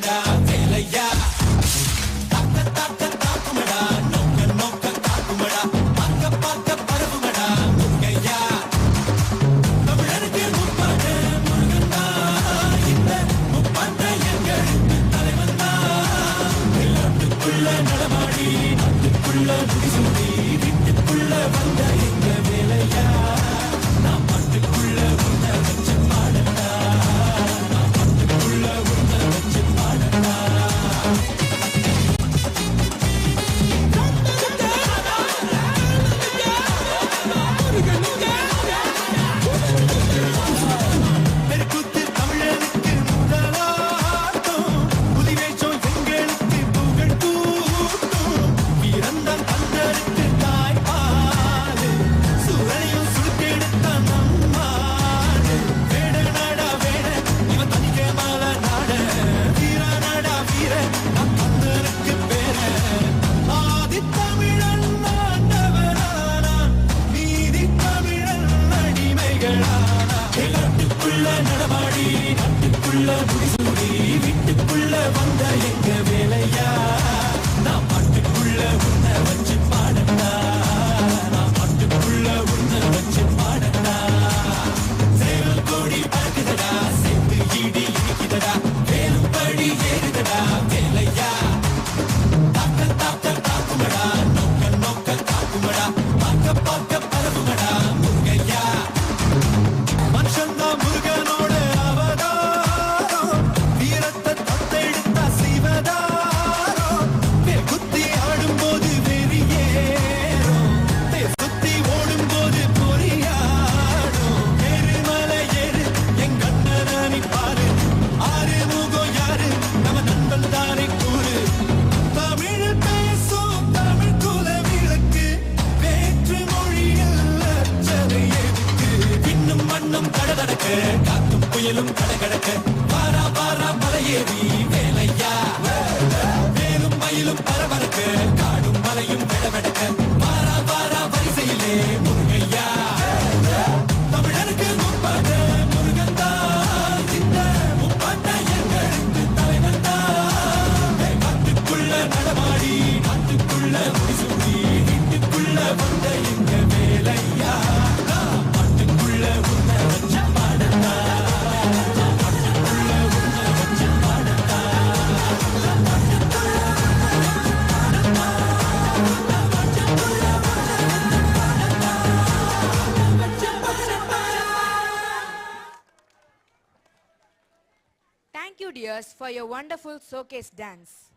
பறக்குதடா வேலையா தாக்க தாக்க தாக்குமடா நோக்க நோக்க தாக்குமடா பார்க்க பார்க்க பரவுமடா முருகையா தமிழருக்கு முப்பாட்டு முருகன் தான் இந்த முப்பாட்டை எங்களுக்கு தலைவன் தான் நாட்டுக்குள்ள நடமாடி நாட்டுக்குள்ள முடிசூடி வீட்டுக்குள்ள வந்த எங்க வேலையா நான் பாட்டுக்குள்ள உன்னை வச்சு பாடட்டா நான் பாட்டுக்குள்ள உன்னை வச்சு பாடட்டா பெருக்கூத்து தமிழனுக்கு முதலாட்டம் புலிவேஷம் எங்களுக்கு புகழ் கூட்டம் வீரந்தான் தந்தருக்கு தாய்ப்பாடு சூழலையும் சுடுக்கெடுத்தான் நம்மாடு வேட நாடா வேட இவன் தனிக்க மால நாட வீர நாடா வீர நம் தந்தருக்கு பேர ஆதி தமிழன் ஆண்டவனானா நீதி தமிழன் அடிமைகளானா நாட்டுக்குள்ள நடமாடி நாட்டுக்குள்ள முடிசூடி வீட்டுக்குள்ள வந்த எங்க வேலையா நான் பாட்டுக்குள்ள உன்னை வச்சு பாடட்டா நான் பாட்டுக்குள்ள உன்னை வச்சு பாடட்டா சேவல் கோடி பறக்குதடா சேர்த்து இடி இடிக்குதடா வேலும்படி ஏறுதடா வேலையா தாக்க தாக்க தாக்குமடா நோக்க நோக்க தாக்குமடா பார்க்க பார்க்க பரவுமடா முருகையா மனுஷன்தான் முருகனோட அவதாரம் வீரத்தை தத்தெடுத்தா சிவதாரம் குத்தி ஆடும்போது வெறியேறும் சுத்தி ஓடும்போது பொறியாடும் எருமலை ஏறு எங்க அண்ணனை பாரு ஆறு முகம் யாரு நம்ம நண்பன் தானே கூறு தமிழ் பேசும் தமிழ் குல விளக்கு வேற்று மொழியில் அச்சதை எதுக்கு பின்னும் மண்ணும் கடகடக்க காத்தும் புயலும் கடகடக்க வாரா வாரா மலையேறி வேலையா வேலும் மயிலும் பரபரக்க காடும் மலையும் விடவெடக்க வாரா வாரா வரிசையிலே முருகையா தமிழருக்கு முப்பாட்ட முருகன் தான் இந்த முப்பாட்ட எங்களுக்கு தலைவன் தான் நாட்டுக்குள்ள நடமாடி நாட்டுக்குள்ள முடிசூடி வீட்டுக்குள்ள வந்த எங்க வேலையா பாட்டுக்குள்ள உன்னை வச்சு பாடட்டா பாட்டுக்குள்ள உன்னை வச்சு பாடட்டா Thank you, dears, for your wonderful showcase dance.